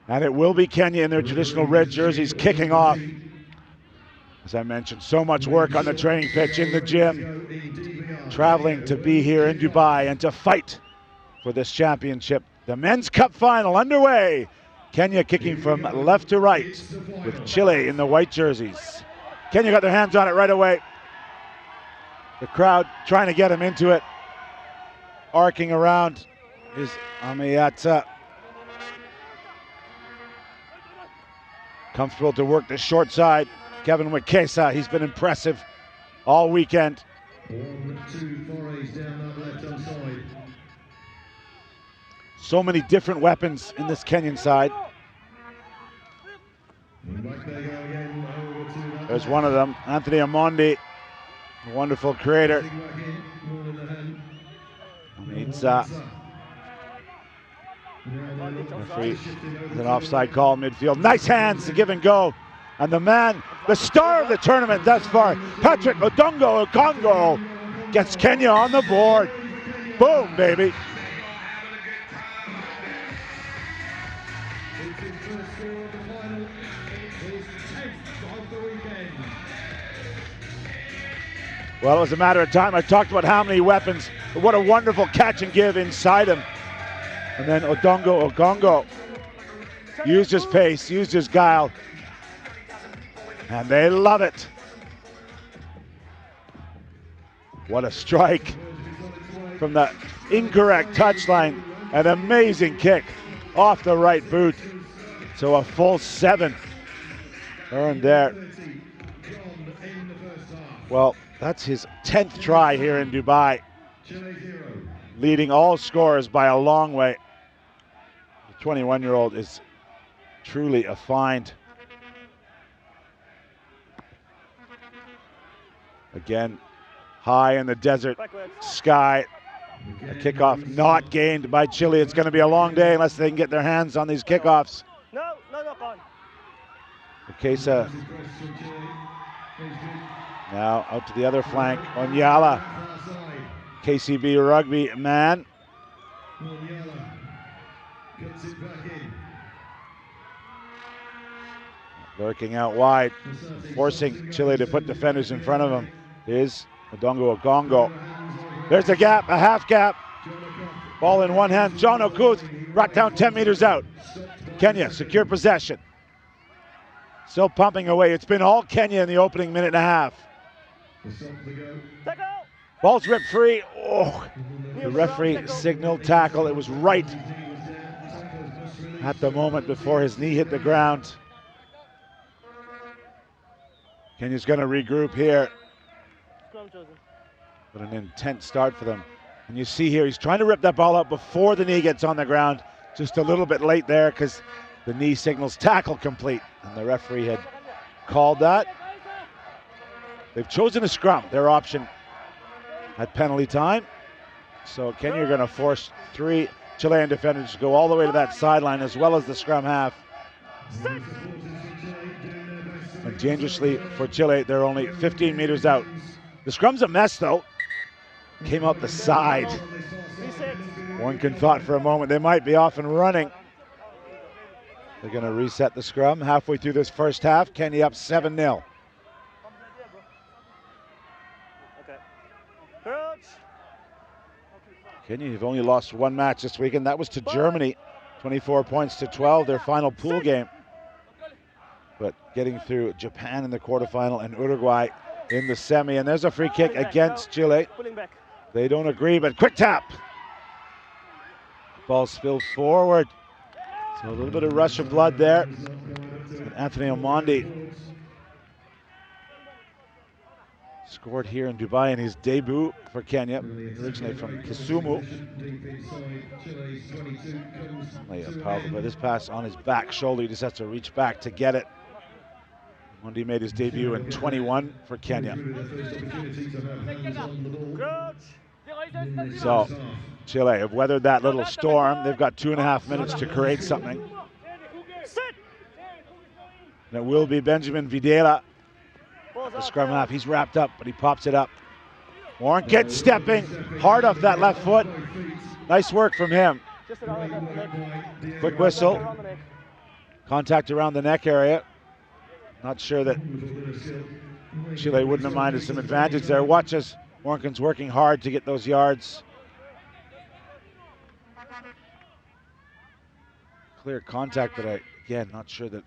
And it will be Kenya in their traditional red jerseys kicking off. As I mentioned, so much work on the training pitch, in the gym, traveling to be here in Dubai and to fight for this championship. The Men's Cup final underway. Kenya kicking from left to right with Chile in the white jerseys. Kenya got their hands on it right away. The crowd trying to get him into it. Arcing around is Amiyata. Comfortable to work the short side. Kevin Wekesa, he's been impressive all weekend. 1, 2 forays down that left-hand side. So many different weapons in this Kenyan side. There's one of them, Anthony Amondi, a wonderful creator. Needs referee, an offside call midfield. Nice hands to give and go. And the man, the star of the tournament thus far, Patrick Odongo gets Kenya on the board. Boom, baby. Well, it was a matter of time. I talked about how many weapons, what a wonderful catch and give inside him. And then Odongo used his pace, used his guile, and they love it. What a strike from the incorrect touchline. An amazing kick off the right boot. So a full 7 earned there. Well, that's his 10th try here in Dubai, leading all scorers by a long way. The 21-year-old is truly a find. Again, high in the desert sky. A kickoff not gained by Chile. It's going to be a long day unless they can get their hands on these kickoffs. No, gone. Ukesa now out to the other flank. Onyala, KCB Rugby man. Lurking out wide, forcing Chile to put defenders in front of him is Odongo. There's a gap, a half gap. Ball in one hand. John Okuth brought down 10 meters out. Kenya secure possession. Still pumping away. It's been all Kenya in the opening minute and a half. Ball's ripped free. Oh, the referee signaled tackle. It was right at the moment before his knee hit the ground. Kenya's going to regroup here. But an intense start for them. And you see here, he's trying to rip that ball out before the knee gets on the ground. Just a little bit late there because the knee signals tackle complete. And the referee had called that. They've chosen a scrum, their option at penalty time. So Kenya are going to force 3 Chilean defenders to go all the way to that sideline as well as the scrum half. And dangerously for Chile, they're only 15 meters out. The scrum's a mess though. Came up the side. One can thought for a moment they might be off and running. They're going to reset the scrum halfway through this first half. Kenya up 7-0. Kenya have only lost 1 match this weekend. That was to Germany, 24 points to 12, their final pool game. But getting through Japan in the quarterfinal and Uruguay in the semi. And there's a free kick against Chile. They don't agree, but quick tap. Ball spilled forward. So a little bit of rush of blood there. And Anthony Omondi scored here in Dubai in his debut for Kenya, originally from Kisumu. Powerful, but this pass on his back shoulder, he just has to reach back to get it. Omondi made his debut in 21 for Kenya. So Chile have weathered that little storm. They've got 2.5 minutes to create something. And it will be Benjamin Videla, the scrum half. He's wrapped up, but he pops it up. Warren gets stepping hard off that left foot. Nice work from him. Quick whistle. Contact around the neck area. Not sure that Chile wouldn't have minded some advantage there. Watch as Warnken's working hard to get those yards. Clear contact, but again, not sure that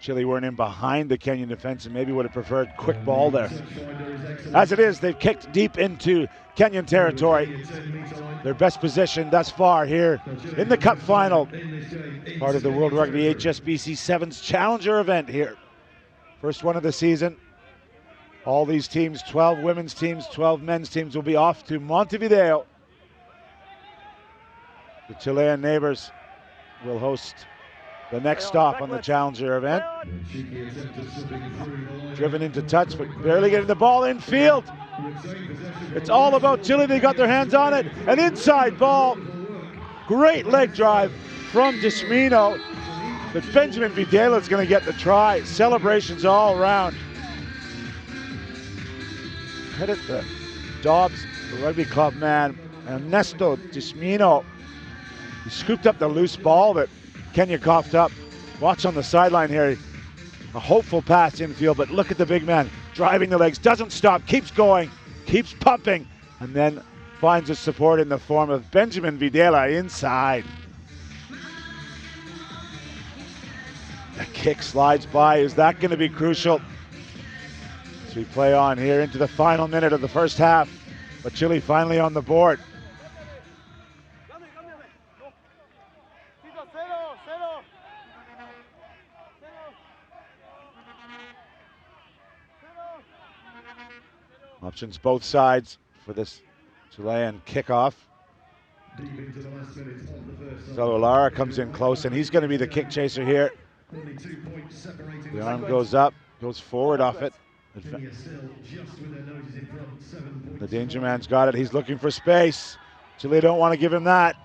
Chile weren't in behind the Kenyan defense and maybe would have preferred quick ball there. As it is, they've kicked deep into Kenyan territory. Their best position thus far here in the Cup final. Part of the World Rugby HSBC Sevens Challenger event here. First one of the season. All these teams, 12 women's teams, 12 men's teams, will be off to Montevideo. The Chilean neighbors will host the next stop on the Challenger event. Driven into touch, but barely getting the ball in field. It's all about Chile. They got their hands on it. An inside ball. Great leg drive from Dismino. But Benjamin Videla is going to get the try. Celebrations all around. Credit the Dobbs, the rugby club man, Ernesto Dismino. He scooped up the loose ball that Kenya coughed up. Watch on the sideline here. A hopeful pass infield, but look at the big man driving the legs. Doesn't stop, keeps going, keeps pumping, and then finds his support in the form of Benjamin Videla inside. The kick slides by. Is that going to be crucial? As we play on here into the final minute of the first half, but Chile finally on the board. Options both sides for this Chilean kickoff. Zalolara comes in close, and he's going to be the kick chaser here. The arm goes up, goes forward off it. The danger man's got it. He's looking for space. Chile don't want to give him that.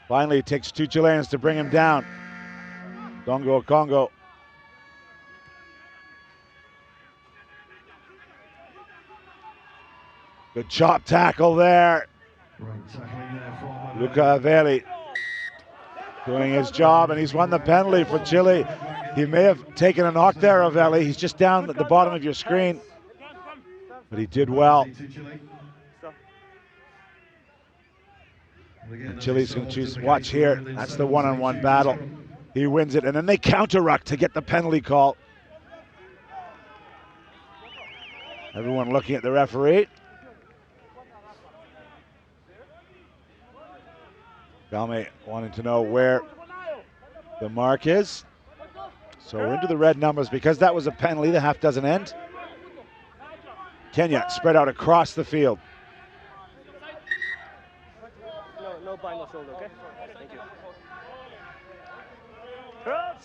Finally, it takes two Chileans to bring him down. Odongo Congo. Good chop tackle there. Luca Aveli doing his job, and he's won the penalty for Chile. He may have taken a knock there, Aveli. He's just down at the bottom of your screen, but he did well. And Chile's going to choose, watch here, that's the one-on-one battle. He wins it, and then they counter-ruck to get the penalty call. Everyone looking at the referee. Galme wanting to know where the mark is. So we're into the red numbers because that was a penalty. The half doesn't end. Kenya spread out across the field. No bind on shoulder, okay? Thank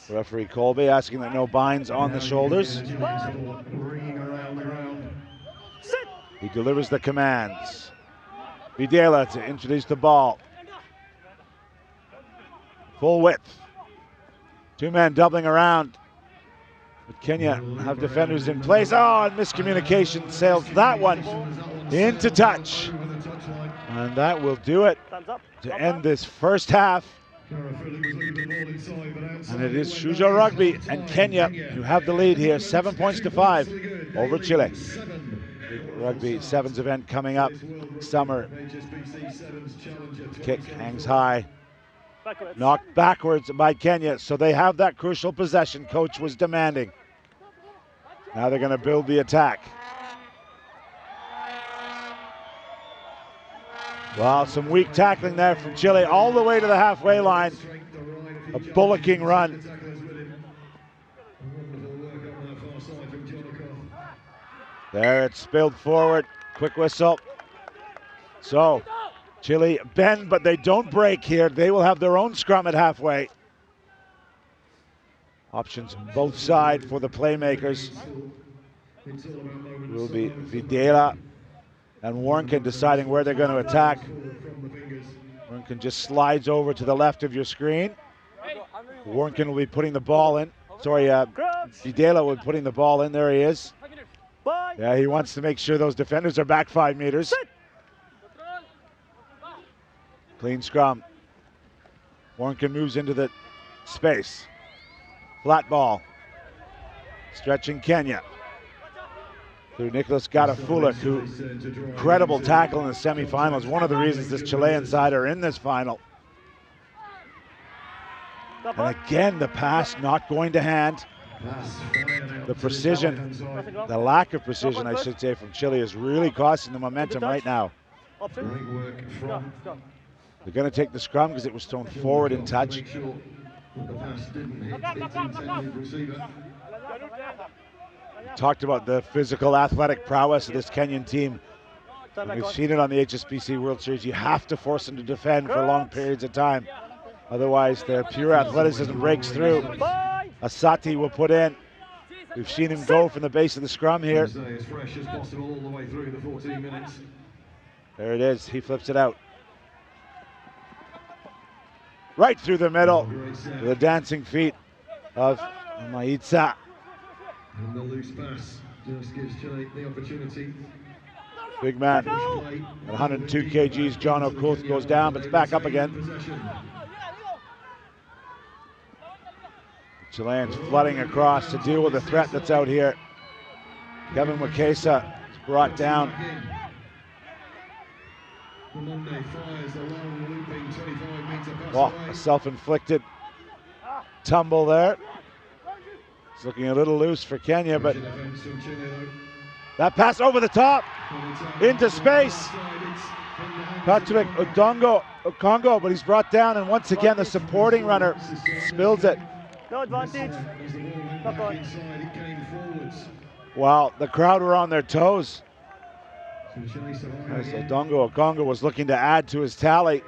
you. Referee Colby asking that no binds on the shoulders. He delivers the commands. Videla to introduce the ball. Full width. Two men doubling around. But Kenya have defenders in place. Oh, and miscommunication sails that one into touch. And that will do it to end this first half. And it is Shuja Rugby and Kenya who have the lead here, 7 points to 5 over Chile. Rugby Sevens event coming up summer. Kick hangs high. Knocked backwards by Kenya, so they have that crucial possession coach was demanding. Now they're going to build the attack. Well, some weak tackling there from Chile all the way to the halfway line. A bullocking run. There it's spilled forward. Quick whistle. So Chile bend, but they don't break here. They will have their own scrum at halfway. Options both sides for the playmakers. Will be Videla and Warnken deciding where they're going to attack. Warnken just slides over to the left of your screen. Warnken will be putting the ball in. Sorry, Videla will be putting the ball in. There he is. Yeah, he wants to make sure those defenders are back 5 meters. Clean scrum. Warnken moves into the Space. Flat ball. Stretching Kenya. Through Nicholas Garafuluk, who incredible tackle in the semifinals. One of the reasons this Chilean side are in this final. And again, the pass not going to hand. The precision, the lack of precision, I should say, from Chile is really costing the momentum right now. They're going to take the scrum because it was thrown forward in touch. Talked about the physical, athletic prowess of this Kenyan team. And we've seen it on the HSBC World Series. You have to force them to defend for long periods of time. Otherwise, their pure athleticism breaks through. Asati will put in. We've seen him go from the base of the scrum here. As fresh as possible all the way through the 14 minutes. There it is. He flips it out. Right through the middle. The dancing feet of Maitza. And the loose pass just gives Chile the opportunity. Big man. At 102 kgs, John Okoth goes down, but it's back up again. Chileans flooding across to deal with the threat that's out here. Kevin Wakesa is brought down. Oh, a self-inflicted tumble there. It's looking a little loose for Kenya, but that pass over the top into space. Patrick Odongo, but he's brought down, and once again the supporting runner spills it. No advantage. Knock on. Wow, the crowd were on their toes. As Odongo was looking to add to his tally.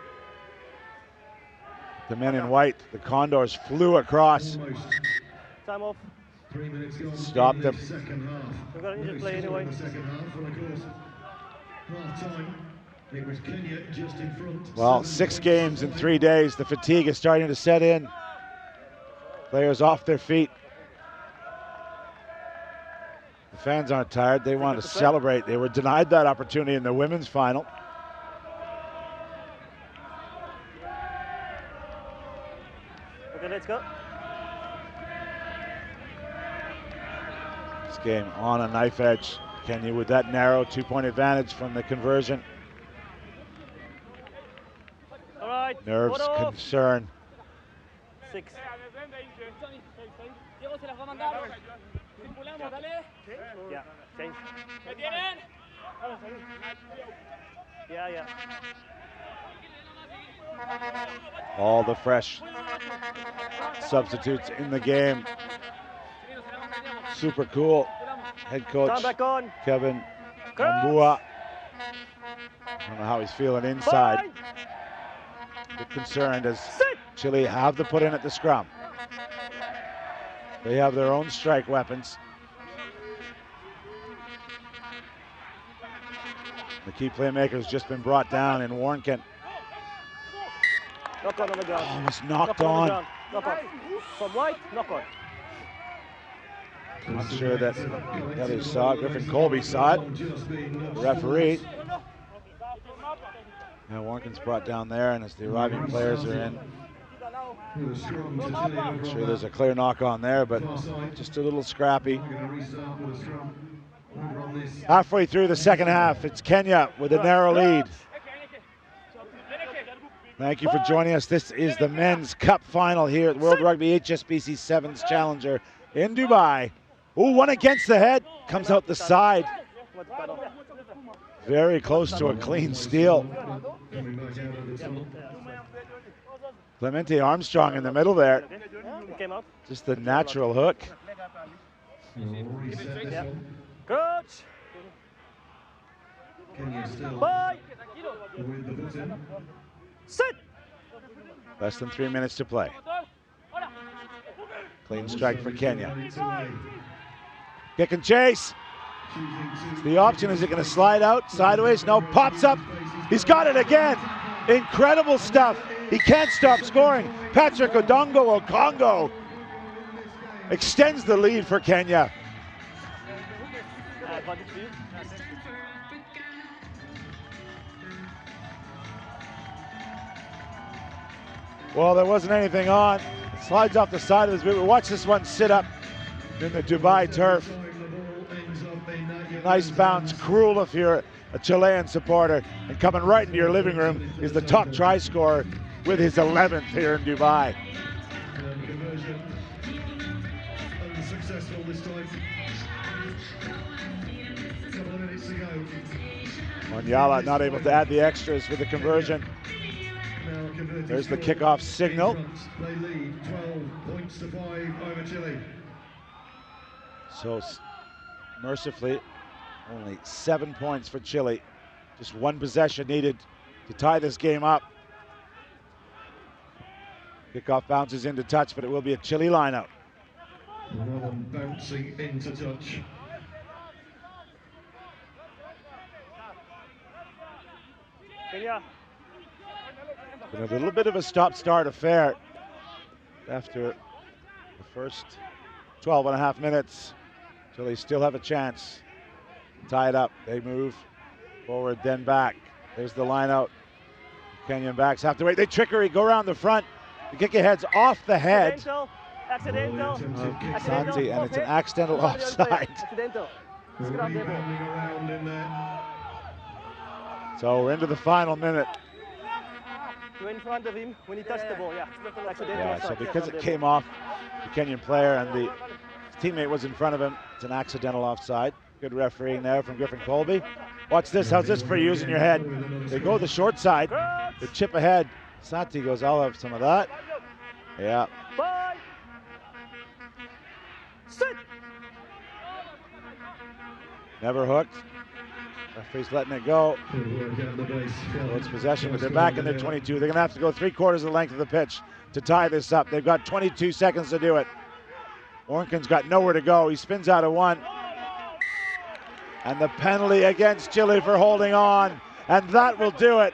The men in white, the Condors, flew across. Time off. Stopped them. We've got an injured play anyway. Well, 6 games in 3 days. The fatigue is starting to set in. Players off their feet. The fans aren't tired. They want to celebrate. They were denied that opportunity in the women's final. Okay, let's go. This game on a knife edge. Kenya with that narrow 2-point advantage from the conversion. All right. Nerves, concern. 6. Yeah, change. Yeah. All the fresh substitutes in the game. Super cool. Head coach Kevin Ambua. I don't know how he's feeling inside. A bit concerned as Chile have to put in at the scrum. They have their own strike weapons. The key playmaker has just been brought down in Warnken. Knock on the ground. Almost knocked on. Knock on. From white, knock on. I'm sure that the others saw it. Griffin Colby saw it. The referee. Now Warnken's brought down there, and as the arriving players are in, I'm sure there's a clear knock on there, but just a little scrappy. Halfway through the second half, it's Kenya with a narrow lead. Thank you for joining us. This is the Men's Cup final here at World Rugby HSBC Sevens Challenger in Dubai. Ooh, one against the head, comes out the side. Very close to a clean steal. Clemente Armstrong in the middle there. Just the natural hook. Coach. Bye. Sit. Less than 3 minutes to play. Clean strike for Kenya. Kick and chase. It's the option. Is it going to slide out sideways? No, pops up. He's got it again. Incredible stuff. He can't stop scoring. Patrick Odongo extends the lead for Kenya. Well, there wasn't anything on. Slides off the side of his boot. We watch this one sit up in the Dubai turf. Nice bounce, cruel if you're a Chilean supporter. And coming right into your living room is the top try scorer with his 11th here in Dubai. Conversion unsuccessful this time. Couple of minutes to go. Onyala not able to add the extras with the conversion. Now converted There's the score. kickoff signal. They lead 12 points to 5 over Chile. So mercifully, only 7 points for Chile. Just one possession needed to tie this game up. Kickoff bounces into touch, but it will be a Chile lineout. Another one bouncing into touch. Kenya. Been a little bit of a stop-start affair after the first 12 and a half minutes. Chile still have a chance to tie it up. They move forward, then back. There's the line out. Kenyan backs have to wait. They trickery, go around the front. The kick ahead's off the head Accidental. of Santi, and it's an accidental offside. Accidental. Rebounding around in there. So we're into the final minute. You're in front of him when he touched the ball. Yeah. Accidental. Yeah, so offside. because it came off the Kenyan player and the teammate was in front of him, it's an accidental offside. Good refereeing there from Griffin Colby. Watch this, how's this for using your head? They go the short side, the chip ahead. Santi goes, I'll have some of that. Yeah. Bye. Sit. Never hooked. Referee's letting it go. Good work out the base. So it's possession, but they're back in their 22. They're gonna have to go 3/4 of the length of the pitch to tie this up. They've got 22 seconds to do it. Ornken's got nowhere to go. He spins out of one. And the penalty against Chile for holding on. And that will do it.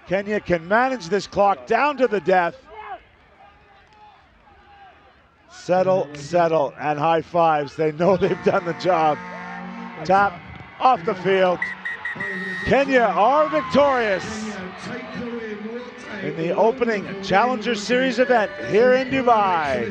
Kenya can manage this clock down to the death. Settle, settle, and high fives. They know they've done the job. Tap off the field. Kenya are victorious in the opening Challenger Series event here in Dubai.